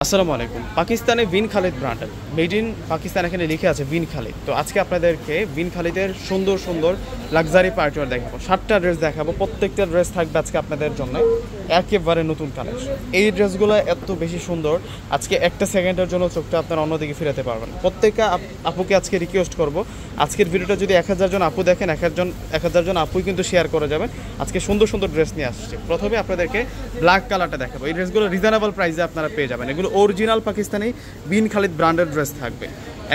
আসসালামু আলাইকুম। পাকিস্তানে বিন খালিদ ব্র্যান্ডের মেড ইন পাকিস্তান এখানে লিখে আছে বিন খালিদ। তো আজকে আপনাদেরকে বিন খালিদের সুন্দর সুন্দর লাক্সারি পার্টিওয়ার দেখাবো। 7টা ড্রেস দেখাবো, প্রত্যেকটা ড্রেস থাকবে আজকে আপনাদের জন্য একেবারে নতুন কালেকশন। এই ড্রেসগুলো এত বেশি সুন্দর, আজকে একটা সেকেন্ডের জন্য চোখটা আপনারা অন্যদিকে ফিরাতে পারবেন। প্রত্যেকটা আপুকে আজকে রিকোয়েস্ট করব, আজকের ভিডিওটা যদি 1000 জন আপু দেখেন, 1000 জন আপুই কিন্তু শেয়ার করে যাবেন। আজকে সুন্দর সুন্দর ড্রেস নিয়ে আসছে। প্রথমে আপনাদেরকে ব্ল্যাক কালারটা দেখাবো। এই ড্রেসগুলো রিজনেবল প্রাইসে আপনারা পেয়ে যাবেন। এগুলো অরিজিনাল পাকিস্তানি বিন খালিদ ব্র্যান্ডের ড্রেস থাকবে,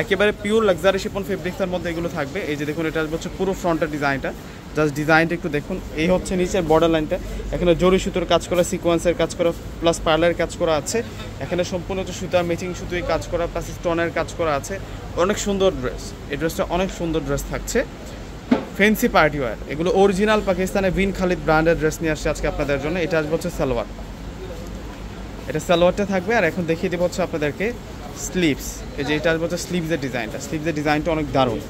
একেবারে পিওর লাক্সারি শিফন ফেব্রিক্সের মধ্যে এগুলো থাকবে। এই যে দেখুন, এটা হচ্ছে পুরো ফ্রন্টের ডিজাইনটা, জাস্ট ডিজাইনটা একটু দেখুন। এই হচ্ছে নিচের বর্ডার লাইনটা, এখানে জরি সুতোর কাজ করা, সিকোয়েন্সের কাজ করা, প্লাস পার্লারের কাজ করা আছে। এখানে সম্পূর্ণ হচ্ছে সুতার ম্যাচিং সুতোয় কাজ করা, প্লাস স্টোনের কাজ করা আছে। অনেক সুন্দর ড্রেস, এই ড্রেসটা অনেক সুন্দর ড্রেস থাকছে, ফ্যান্সি পার্টি ওয়্যার। এগুলো অরিজিনাল পাকিস্তানের বিন খালিদ ব্র্যান্ডের ড্রেস নিয়ে আসছে আজকে আপনাদের জন্য। এটা আসবে হচ্ছে সালোয়ার, এটা সালোয়ারটা থাকবে। আর এখন দেখিয়ে দেবো হচ্ছে আপনাদেরকে স্লিভস। এই যে এটা আসবে হচ্ছে স্লিভসের ডিজাইনটা, স্লিভসের ডিজাইনটা অনেক দারুণ।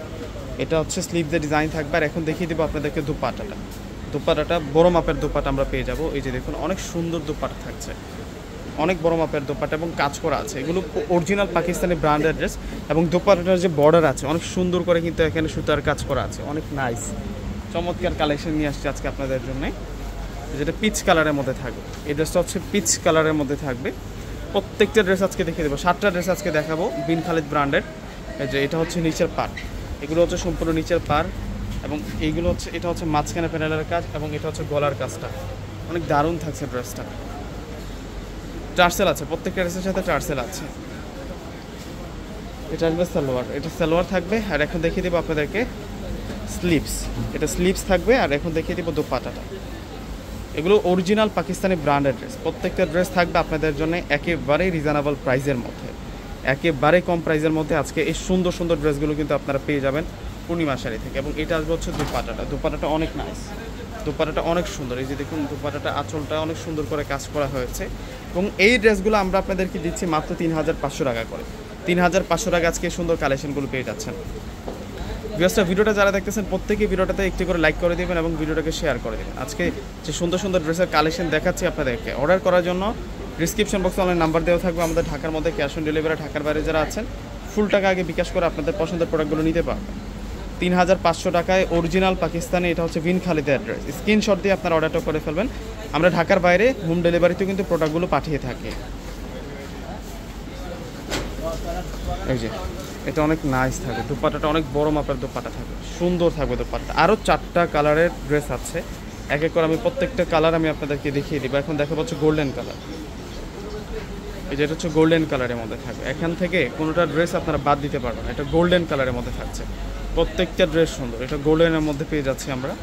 এটা হচ্ছে স্লিভসের ডিজাইন থাকবে। আর এখন দেখিয়ে দেবো আপনাদেরকে দুপাটাটা। দুপাটাটা বড় মাপের দুপাটা আমরা পেয়ে যাবো। এই যে দেখুন, অনেক সুন্দর দুপাটা থাকছে, অনেক বড় মাপের দোপাটা এবং কাজ করা আছে। এগুলো অরিজিনাল পাকিস্তানি ব্র্যান্ডের ড্রেস এবং দোপাটার যে বর্ডার আছে অনেক সুন্দর করে কিন্তু এখানে সুতার কাজ করা আছে, অনেক নাইস চমৎকার কালেকশন নিয়ে আসছে আজকে আপনাদের জন্য। যেটা পিচ কালারের মধ্যে থাকবে, এই ড্রেসটা হচ্ছে পিচ কালারের মধ্যে থাকবে। প্রত্যেকটা ড্রেস আজকে দেখিয়ে দেবো, 7টা ড্রেস আজকে দেখাবো বিন খালিদ ব্র্যান্ডের। এই যে এটা হচ্ছে নিচের পার, এগুলো হচ্ছে সম্পূর্ণ নিচের পার এবং এইগুলো হচ্ছে, এটা হচ্ছে মাঝখানে প্যানেলের কাজ এবং এটা হচ্ছে গলার কাজটা। অনেক দারুণ থাকছে ড্রেসটা। টার্সেল আছে, প্রত্যেকটা ড্রেসের সাথে টার্সেল আছে। এটা আসবে সালোয়ার, এটা সালোয়ার থাকবে। আর এখন দেখিয়ে দেবো আপনাদেরকে স্লিভস, এটা স্লিভস থাকবে। আর এখন দেখিয়ে দেবো দোপাটাটা। এগুলো অরিজিনাল পাকিস্তানি ব্র্যান্ডের ড্রেস, প্রত্যেকটা ড্রেস থাকবে আপনাদের জন্য একেবারেই রিজনেবল প্রাইসের মধ্যে, একেবারে কম প্রাইসের মধ্যে। আজকে এই সুন্দর সুন্দর ড্রেসগুলো কিন্তু আপনারা পেয়ে যাবেন পূর্ণিমা শাড়ি থেকে। এবং এটা আসবে হচ্ছে দুপাটাটা, দুপাটাটা অনেক নাইস, দুপাটাটা অনেক সুন্দর। এই যে দেখুন, দুপাটাটা আঁচলটা অনেক সুন্দর করে কাজ করা হয়েছে। এবং এই ড্রেসগুলো আমরা আপনাদেরকে দিচ্ছি মাত্র 3500 টাকা করে। 3500 টাকা আজকে সুন্দর কালেকশনগুলো পেয়ে যাচ্ছেন। ভিডিওটা যারা দেখতেছেন প্রত্যেকেই ভিডিওটাতে একটু করে লাইক করে দেবেন এবং ভিডিওটাকে শেয়ার করে দেবেন। আজকে যে সুন্দর সুন্দর ড্রেসের কালেকশন দেখাচ্ছি আপনাদেরকে, অর্ডার করার জন্য ডিসক্রিপশন বক্সে অনলাইন নাম্বার দেওয়া থাকবে। আমাদের ঢাকার মধ্যে ক্যাশ অন ডেলিভারি, ঢাকার বাইরে যারা আছেন ফুল টাকা আগে বিকাশ করে আপনাদের পছন্দের প্রোডাক্টগুলো নিতে পারবেন। 3500 টাকায় অরিজিনাল পাকিস্তানি, এটা হচ্ছে বিন খালিদের অ্যাড্রেস। স্ক্রিনশট দিয়ে আপনারা অর্ডারটা করে ফেলবেন। আমরা ঢাকার বাইরে হোম ডেলিভারিতেও কিন্তু প্রোডাক্টগুলো পাঠিয়ে থাকি। এই যে এটা অনেক নাইস থাকবে, দুপাটাটা অনেক বড় মাপের দুপাটা থাকবে, সুন্দর থাকবে দুপাটা। আরও 4টা কালারের ড্রেস আছে, এক এক করে আমি প্রত্যেকটা কালার আমি আপনাদেরকে দেখিয়ে দিব। এখন দেখা পাচ্ছে গোল্ডেন কালার, এই যে এটা হচ্ছে গোল্ডেন কালারের মধ্যে থাকবে। এখান থেকে কোনোটা ড্রেস আপনারা বাদ দিতে পারবেন, এটা গোল্ডেন কালারের মধ্যে থাকছে। প্রত্যেকটা ড্রেস সুন্দর, এটা গোল্ডেনের মধ্যে পেয়ে যাচ্ছি আমরা,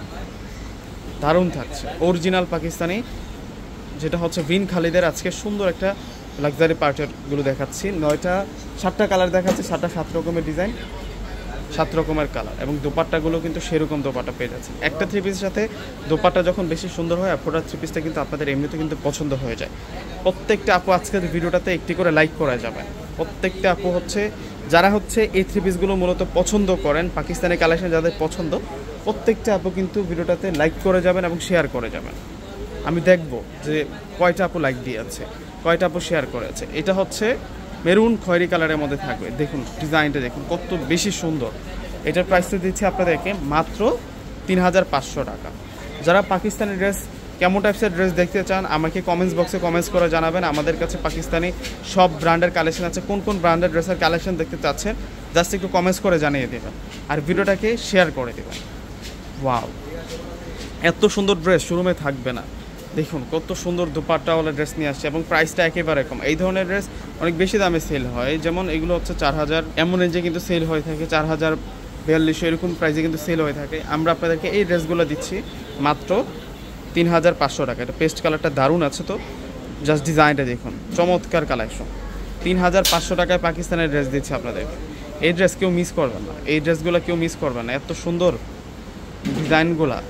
দারুণ থাকছে। অরিজিনাল পাকিস্তানি যেটা হচ্ছে বিন খালিদের আজকে সুন্দর একটা লাক্সারি পার্টিগুলো দেখাচ্ছি। 7টা কালার দেখাচ্ছি, 7 রকমের ডিজাইন, 7 রকমের কালার। এবং দোপাট্টাগুলো কিন্তু সেরকম দোপাট্টা পেয়ে যাচ্ছে। একটা থ্রি পিসের সাথে দোপাট্টা যখন বেশি সুন্দর হয়, পুরো থ্রি পিসটা কিন্তু আপনাদের এমনিতে কিন্তু পছন্দ হয়ে যায়। প্রত্যেকটা আপু আজকের ভিডিওটাতে একটি করে লাইক করা যাবে। প্রত্যেকটা আপু হচ্ছে যারা হচ্ছে এই থ্রি পিসগুলো মূলত পছন্দ করেন, পাকিস্তানি কালেকশন যাদের পছন্দ, প্রত্যেকটা আপু কিন্তু ভিডিওটাতে লাইক করে যাবেন এবং শেয়ার করে যাবেন। আমি দেখব যে কয়টা আপু লাইক দিয়েছে, কয়টা আপু শেয়ার করেছে। এটা হচ্ছে মেরুন খয়েরি কালারের মধ্যে থাকবে। দেখুন ডিজাইনটা দেখুন কত বেশি সুন্দর। এটার প্রাইসটা দিচ্ছি আপনাদেরকে মাত্র 3500 টাকা। যারা পাকিস্তানি ড্রেস, কেমন টাইপসের ড্রেস দেখতে চান আমাকে কমেন্টস বক্সে কমেন্টস করে জানাবেন। আমাদের কাছে পাকিস্তানি সব ব্র্যান্ডের কালেকশন আছে, কোন কোন ব্র্যান্ডের ড্রেসের কালেকশন দেখতে চাচ্ছেন জাস্ট একটু কমেন্টস করে জানিয়ে দেবেন আর ভিডিওটাকে শেয়ার করে দেবেন। ওয়াও, এত সুন্দর ড্রেস শোরুমে থাকবে না। দেখুন কত সুন্দর দুপাট্টাওয়ালা ড্রেস নিয়ে আসছে এবং প্রাইসটা একেবারে কম। এই ধরনের ড্রেস অনেক বেশি দামে সেল হয়, যেমন এগুলো হচ্ছে 4000 এমন রেঞ্জে কিন্তু সেল হয়ে থাকে, 4000-4200 এরকম প্রাইসে কিন্তু সেল হয়ে থাকে। আমরা আপনাদেরকে এই ড্রেসগুলো দিচ্ছি মাত্র 3500 টাকা। এটা পেস্ট কালারটা দারুণ আছে, তো জাস্ট ডিজাইনটা দেখুন, চমৎকার কালেকশন। 3500 টাকায় পাকিস্তানের ড্রেস দিচ্ছে আপনাদেরকে। এই ড্রেস কেউ মিস করবেন না, এই ড্রেসগুলো কেউ মিস করবেন না, এত সুন্দর ডিজাইনগুলা।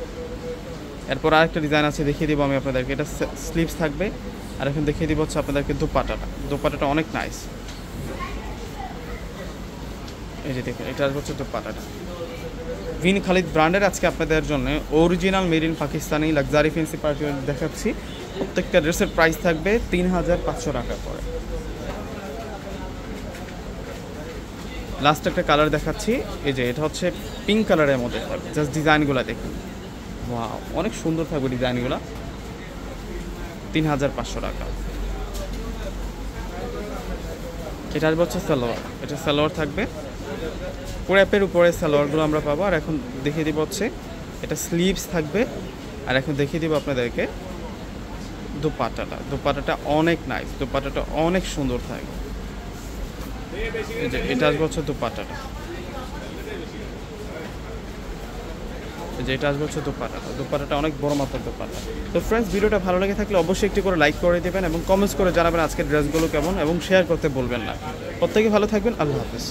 এরপর আরেকটা ডিজাইন আছে, দেখিয়ে দিব আমি আপনাদেরকে। এটা স্লিভস থাকবে। আর এখন দেখিয়ে দিব হচ্ছে আপনাদেরকে দোপাটাটা, দোপাটাটা অনেক নাইস। এই যে দেখুন, এটা হচ্ছে দোপাটাটা বিন খালিদ ব্র্যান্ডের আজকে আপনাদের জন্য original made in Pakistani luxury fancy party দেখাচ্ছি। প্রত্যেকটা ড্রেসের প্রাইস থাকবে 3500 টাকা করে। লাস্ট একটা কালার দেখাচ্ছি, এই যে এটা হচ্ছে পিঙ্ক কালারের মধ্যে থাকবে। জাস্ট ডিজাইনগুলো দেখুন, ওয়াও অনেক সুন্দর থাকবে ডিজাইনগুলো। 3500 টাকা। এটা আসবে হচ্ছে সালোয়ার, এটা সালোয়ার থাকবে, ক্র্যাপের উপরে সালোয়ারগুলো আমরা পাবো। আর এখন দেখিয়ে দিব হচ্ছে এটা স্লিভস থাকবে। আর এখন দেখিয়ে দিব আপনাদেরকে দোপাট্টাটা অনেক নাইস, দোপাট্টাটা অনেক সুন্দর থাকবে। এই যে এটা আসবে হচ্ছে দোপাট্টাটা, যেটা আসবে হচ্ছে দোপাট্টাটা অনেক বড় মাত্রার দোপাট্টা। তো ফ্রেন্ডস, ভিডিওটা ভালো লেগে থাকলে অবশ্যই একটি করে লাইক করে দেবেন এবং কমেন্টস করে জানাবেন আজকের ড্রেসগুলো কেমন, এবং শেয়ার করতে বলবেন না। প্রত্যেকে ভালো থাকবেন, আল্লাহ হাফেজ।